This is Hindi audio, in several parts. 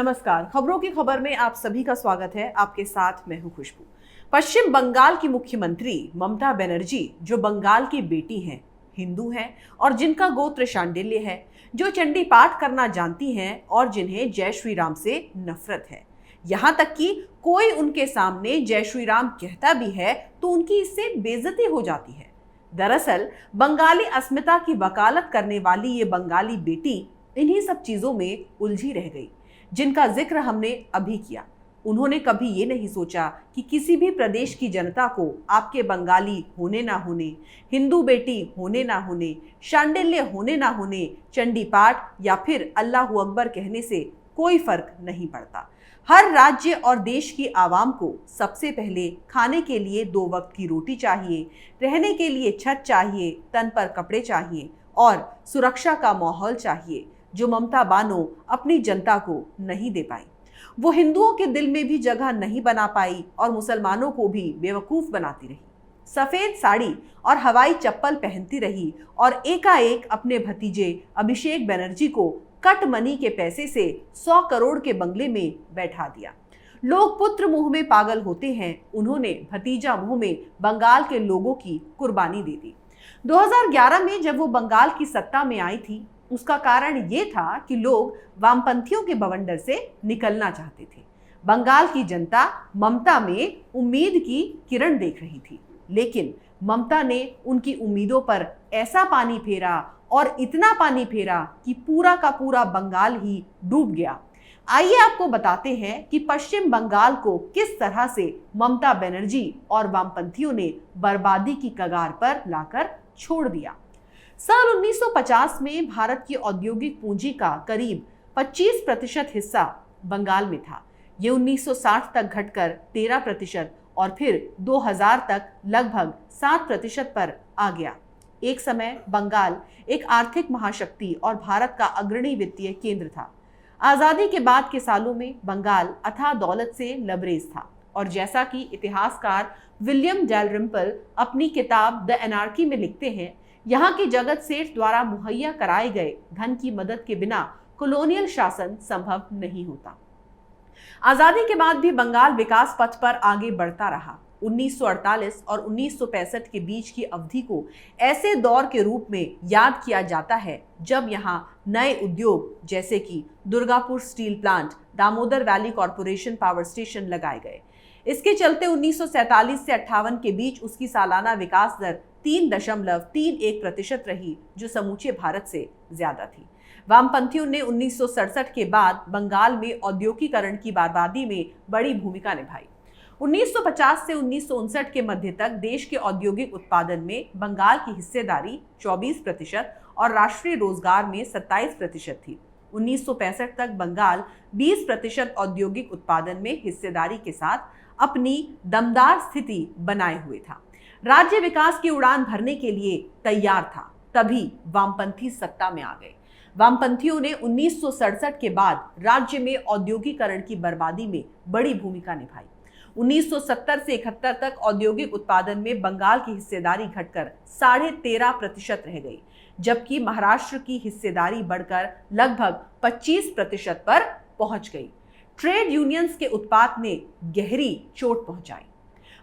नमस्कार, खबरों की खबर में आप सभी का स्वागत है। आपके साथ मैं हूं खुशबू। पश्चिम बंगाल की मुख्यमंत्री ममता बनर्जी, जो बंगाल की बेटी हैं, हिंदू हैं और जिनका गोत्र शांडिल्य है, जो चंडी पाठ करना जानती हैं और जिन्हें जय श्री राम से नफरत है। यहाँ तक कि कोई उनके सामने जय श्री राम कहता भी है तो उनकी इससे बेइज्जती हो जाती है। दरअसल बंगाली अस्मिता की वकालत करने वाली ये बंगाली बेटी इन्हीं सब चीजों में उलझी रह गई जिनका जिक्र हमने अभी किया। उन्होंने कभी ये नहीं सोचा कि किसी भी प्रदेश की जनता को आपके बंगाली होने ना होने, हिंदू बेटी होने ना होने, शांडिल्य होने ना होने, चंडी पाठ या फिर अल्लाहू अकबर कहने से कोई फर्क नहीं पड़ता। हर राज्य और देश की आवाम को सबसे पहले खाने के लिए 2 वक्त की रोटी चाहिए, रहने के लिए छत चाहिए, तन पर कपड़े चाहिए और सुरक्षा का माहौल चाहिए, जो ममता बानो अपनी जनता को नहीं दे पाई। वो हिंदुओं के दिल में भी जगह नहीं बना पाई और मुसलमानों को भी बेवकूफ बनाती रही। सफेद साड़ी और हवाई चप्पल पहनती रही और एकाएक अपने भतीजे अभिषेक बनर्जी को कट मनी के पैसे से 100 करोड़ के बंगले में बैठा दिया। लोग पुत्र मुंह में पागल होते हैं, उन्होंने भतीजा मुंह में बंगाल के लोगों की कुर्बानी दे दी। 2011 में जब वो बंगाल की सत्ता में आई थी, उसका कारण ये था कि लोग वामपंथियों के बवंडर से निकलना चाहते थे। बंगाल की जनता ममता में उम्मीद की किरण देख रही थी, लेकिन ममता ने उनकी उम्मीदों पर ऐसा पानी फेरा और इतना पानी फेरा कि पूरा का पूरा बंगाल ही डूब गया। आइए आपको बताते हैं कि पश्चिम बंगाल को किस तरह से ममता बनर्जी और वामपंथियों ने बर्बादी की कगार पर लाकर छोड़ दिया। साल 1950 में भारत की औद्योगिक पूंजी का करीब 25% हिस्सा बंगाल में था। ये 1960 तक घटकर 13% और फिर 2000 तक लगभग 7% पर आ गया। एक समय बंगाल एक आर्थिक महाशक्ति और भारत का अग्रणी वित्तीय केंद्र था। आजादी के बाद के सालों में बंगाल अथाह दौलत से लबरेज था और जैसा कि इतिहासकार विलियम डैलरिम्पल अपनी किताब द एनार्की में लिखते हैं, यहाँ की जगत सेठ द्वारा मुहैया कराए गए धन की मदद के बिना कॉलोनियल शासन संभव नहीं होता। आजादी के बाद भी बंगाल विकास पथ पर आगे बढ़ता रहा। 1948 और 1965 के बीच की अवधि को ऐसे दौर के रूप में याद किया जाता है जब यहाँ नए उद्योग जैसे कि Durgapur steel plant, Damodar valley corporation power station लगाए गए। इसके चलते 1947 से 58 के बीच उसकी सालाना विकास दर 3.31% रही, जो समूचे भारत से ज्यादा थी। वामपंथियों ने 1967 के बाद बंगाल में औद्योगिकरण की बर्बादी में बड़ी भूमिका निभाई। 1950 से 1959 के मध्य तक देश के औद्योगिक उत्पादन में बंगाल की हिस्सेदारी 24% और राष्ट्रीय रोजगार में 27% थी। 1965 तक बंगाल 20% औद्योगिक उत्पादन में हिस्सेदारी के साथ अपनी दमदार स्थिति बनाए हुए था। राज्य विकास की उड़ान भरने के लिए तैयार था, तभी वामपंथी सत्ता में आ गए। वामपंथियों ने 1967 के बाद राज्य में औद्योगिकरण की बर्बादी में बड़ी भूमिका निभाई। 1970 से 71 तक औद्योगिक उत्पादन में बंगाल की हिस्सेदारी घटकर 13.5% रह गई, जबकि महाराष्ट्र की हिस्सेदारी बढ़कर लगभग 25% पर पहुंच गई। ट्रेड यूनियंस के उत्पात ने गहरी चोट पहुंचाई।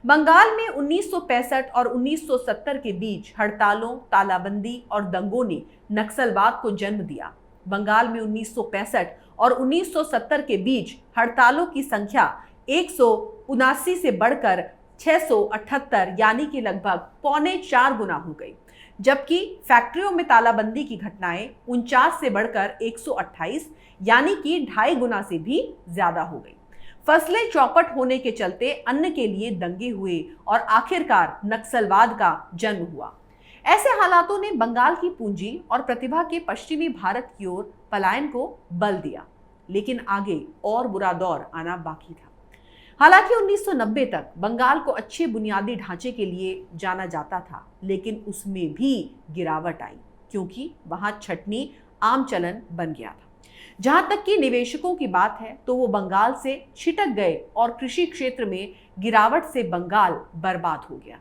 बंगाल में 1965 और 1970 के बीच हड़तालों, तालाबंदी और दंगों ने नक्सलवाद को जन्म दिया। बंगाल में 1965 और 1970 के बीच हड़तालों की संख्या 179 से बढ़कर 678 यानी कि लगभग 3.25 गुना हो गई, जबकि फैक्ट्रियों में तालाबंदी की घटनाएं 49 से बढ़कर 128 यानी कि 2.5 गुना से भी ज्यादा हो गई। फसलें चौपट होने के चलते अन्न के लिए दंगे हुए और आखिरकार नक्सलवाद का जन्म हुआ। ऐसे हालातों ने बंगाल की पूंजी और प्रतिभा के पश्चिमी भारत की ओर पलायन को बल दिया, लेकिन आगे और बुरा दौर आना बाकी था। हालांकि 1990 तक बंगाल को अच्छे बुनियादी ढांचे के लिए जाना जाता था, लेकिन उसमें भी गिरावट आई क्योंकि वहां छटनी आम चलन बन गया था। जहां तक कि निवेशकों की बात है तो वो बंगाल से छिटक गए और कृषि क्षेत्र में गिरावट से बंगाल बर्बाद हो गया।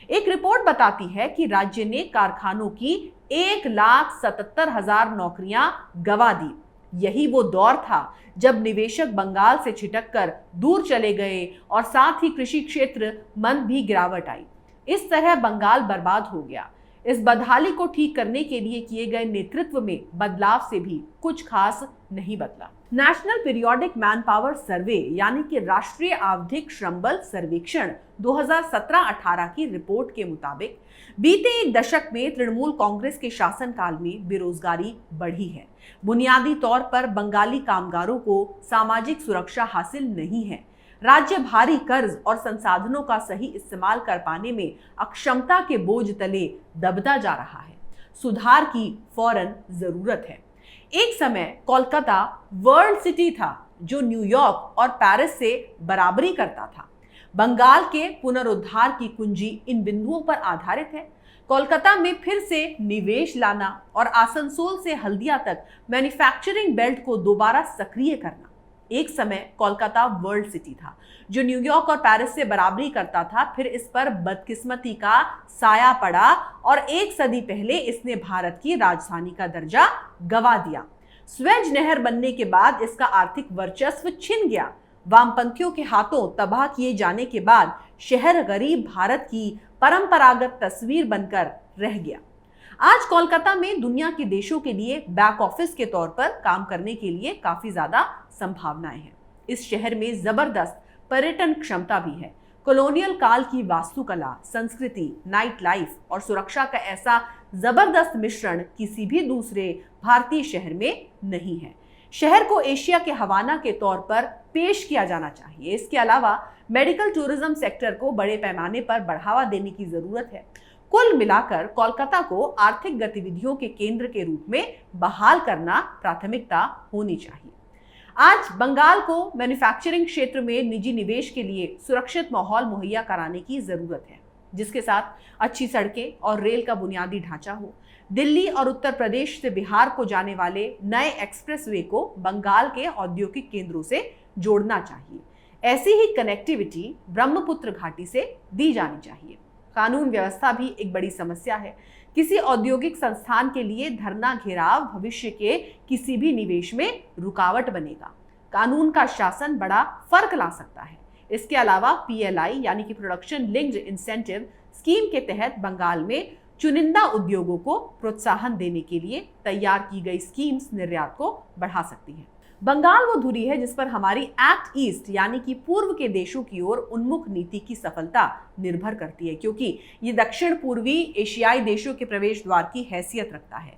एक रिपोर्ट बताती है कि राज्य ने कारखानों की 1,77,000 नौकरियां गंवा दी। यही वो दौर था जब निवेशक बंगाल से छिटककर दूर चले गए और साथ ही कृषि क्षेत्र में भी गिरावट आई। इस तरह बंगाल बर्बाद हो गया। इस बदहाली को ठीक करने के लिए किए गए नेतृत्व में बदलाव से भी कुछ खास नहीं बदला। नेशनल पीरियोडिक मैन पावर सर्वे यानी कि राष्ट्रीय आवधिक श्रम बल सर्वेक्षण 2017-18 की रिपोर्ट के मुताबिक बीते एक दशक में तृणमूल कांग्रेस के शासनकाल में बेरोजगारी बढ़ी है। बुनियादी तौर पर बंगाली कामगारों को सामाजिक सुरक्षा हासिल नहीं है। राज्य भारी कर्ज और संसाधनों का सही इस्तेमाल कर पाने में अक्षमता के बोझ तले दबता जा रहा है। सुधार की फौरन जरूरत है। एक समय कोलकाता वर्ल्ड सिटी था जो न्यूयॉर्क और पेरिस से बराबरी करता था। बंगाल के पुनरुद्धार की कुंजी इन बिंदुओं पर आधारित है। कोलकाता में फिर से निवेश लाना और आसनसोल से हल्दिया तक मैन्युफैक्चरिंग बेल्ट को दोबारा सक्रिय करना। एक समय कोलकाता वर्ल्ड सिटी था जो न्यूयॉर्क और पेरिस से बराबरी करता था। फिर इस पर बदकिस्मती का साया पड़ा और एक सदी पहले इसने भारत की राजधानी का दर्जा गंवा दिया। स्वेज नहर बनने के बाद इसका आर्थिक वर्चस्व छिन गया। वामपंथियों के हाथों तबाह किए जाने के बाद शहर गरीब भारत की परंपरागत तस्वीर बनकर रह गया। आज कोलकाता में दुनिया के देशों के लिए बैक ऑफिस के तौर पर काम करने के लिए काफी ज्यादा संभावनाएं हैं। इस शहर में जबरदस्त पर्यटन क्षमता भी है। कॉलोनियल काल की वास्तुकला, संस्कृति, नाइट लाइफ और सुरक्षा का ऐसा जबरदस्त मिश्रण किसी भी दूसरे भारतीय शहर में नहीं है। शहर को एशिया के हवाना के तौर पर पेश किया जाना चाहिए। इसके अलावा मेडिकल टूरिज्म सेक्टर को बड़े पैमाने पर बढ़ावा देने की जरूरत है। कुल मिलाकर कोलकाता को आर्थिक गतिविधियों के केंद्र के रूप में बहाल करना प्राथमिकता होनी चाहिए। आज बंगाल को मैन्युफैक्चरिंग क्षेत्र में निजी निवेश के लिए सुरक्षित माहौल मुहैया कराने की जरूरत है, जिसके साथ अच्छी सड़कें और रेल का बुनियादी ढांचा हो। दिल्ली और उत्तर प्रदेश से बिहार को जाने वाले नए एक्सप्रेसवे को बंगाल के औद्योगिक केंद्रों से जोड़ना चाहिए। ऐसी ही कनेक्टिविटी ब्रह्मपुत्र घाटी से दी जानी चाहिए। कानून व्यवस्था भी एक बड़ी समस्या है। किसी औद्योगिक संस्थान के लिए धरना घेराव भविष्य के किसी भी निवेश में रुकावट बनेगा। कानून का शासन बड़ा फर्क ला सकता है। इसके अलावा PLI यानी कि प्रोडक्शन लिंक्ड इंसेंटिव स्कीम के तहत बंगाल में चुनिंदा उद्योगों को प्रोत्साहन देने के लिए तैयार की गई स्कीम्स निर्यात को बढ़ा सकती हैं। बंगाल वो धुरी है जिस पर हमारी एक्ट ईस्ट यानी कि पूर्व के देशों की ओर उन्मुख नीति की सफलता निर्भर करती है, क्योंकि ये दक्षिण पूर्वी एशियाई देशों के प्रवेश द्वार की हैसियत रखता है।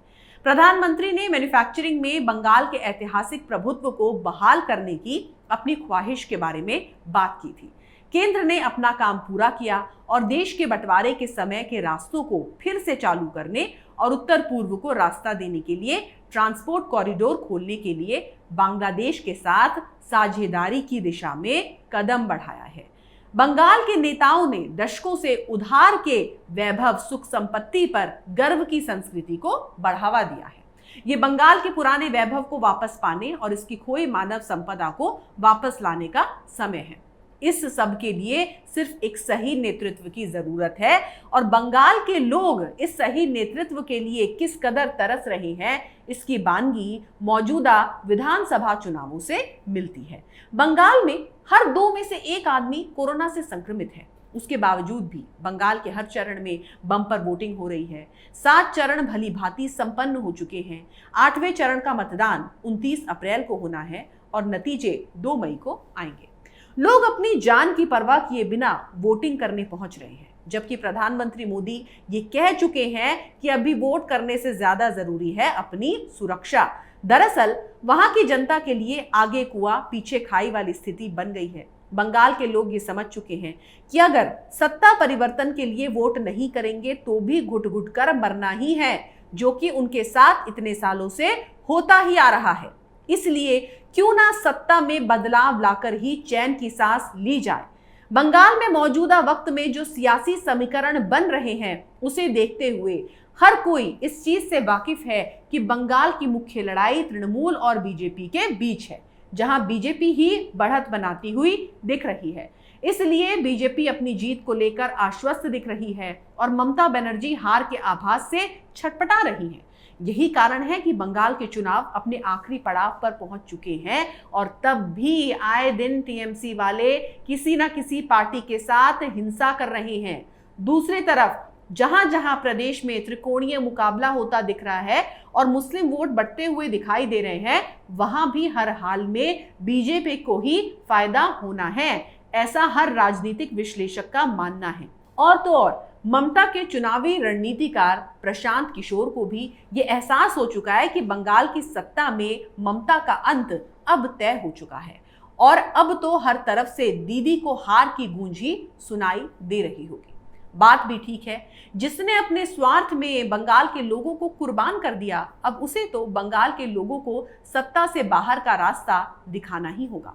प्रधानमंत्री ने मैन्युफैक्चरिंग में बंगाल के ऐतिहासिक प्रभुत्व को बहाल करने की अपनी ख्वाहिश के बारे में बात की थी। केंद्र ने अपना काम पूरा किया और देश के बंटवारे के समय के रास्तों को फिर से चालू करने और उत्तर पूर्व को रास्ता देने के लिए ट्रांसपोर्ट कॉरिडोर खोलने के लिए बांग्लादेश के साथ साझेदारी की दिशा में कदम बढ़ाया है। बंगाल के नेताओं ने दशकों से उधार के वैभव सुख संपत्ति पर गर्व की संस्कृति को बढ़ावा दिया है। ये बंगाल के पुराने वैभव को वापस पाने और इसकी खोई मानव संपदा को वापस लाने का समय है। इस सब के लिए सिर्फ एक सही नेतृत्व की जरूरत है और बंगाल के लोग इस सही नेतृत्व के लिए किस कदर तरस रहे हैं, इसकी बानगी मौजूदा विधानसभा चुनावों से मिलती है। बंगाल में हर 2 में से 1 आदमी कोरोना से संक्रमित है। उसके बावजूद भी बंगाल के हर चरण में बम्पर वोटिंग हो रही है। 7 चरण भली भांति संपन्न हो चुके हैं। 8वें चरण का मतदान 29 अप्रैल को होना है और नतीजे 2 मई को आएंगे। लोग अपनी जान की परवाह किए बिना वोटिंग करने पहुंच रहे हैं, जबकि प्रधानमंत्री मोदी ये कह चुके हैं कि अभी वोट करने से ज्यादा जरूरी है अपनी सुरक्षा। दरअसल वहां की जनता के लिए आगे कुआं पीछे खाई वाली स्थिति बन गई है। बंगाल के लोग ये समझ चुके हैं कि अगर सत्ता परिवर्तन के लिए वोट नहीं करेंगे तो भी घुट घुट कर मरना ही है, जो कि उनके साथ इतने सालों से होता ही आ रहा है। इसलिए क्यों ना सत्ता में बदलाव लाकर ही चैन की सांस ली जाए। बंगाल में मौजूदा वक्त में जो सियासी समीकरण बन रहे हैं उसे देखते हुए हर कोई इस चीज से वाकिफ है कि बंगाल की मुख्य लड़ाई तृणमूल और बीजेपी के बीच है, जहां बीजेपी ही बढ़त बनाती हुई दिख रही है। इसलिए बीजेपी अपनी जीत को लेकर आश्वस्त दिख रही है और ममता बनर्जी हार के आभास से छटपटा रही है। यही कारण है कि बंगाल के चुनाव अपने आखिरी पड़ाव पर पहुंच चुके हैं और तब भी आए दिन टीएमसी वाले किसी ना किसी पार्टी के साथ हिंसा कर रहे हैं। दूसरी तरफ जहां जहां प्रदेश में त्रिकोणीय मुकाबला होता दिख रहा है और मुस्लिम वोट बढ़ते हुए दिखाई दे रहे हैं, वहां भी हर हाल में बीजेपी को ही फायदा होना है, ऐसा हर राजनीतिक विश्लेषक का मानना है। और तो और ममता के चुनावी रणनीतिकार प्रशांत किशोर को भी ये एहसास हो चुका है कि बंगाल की सत्ता में ममता का अंत अब तय हो चुका है और अब तो हर तरफ से दीदी को हार की गूंज ही सुनाई दे रही होगी। बात भी ठीक है, जिसने अपने स्वार्थ में बंगाल के लोगों को कुर्बान कर दिया, अब उसे तो बंगाल के लोगों को सत्ता से बाहर का रास्ता दिखाना ही होगा।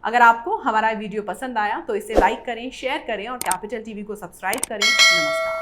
अगर आपको हमारा वीडियो पसंद आया तो इसे लाइक करें, शेयर करें और कैपिटल टीवी को सब्सक्राइब करें। नमस्कार।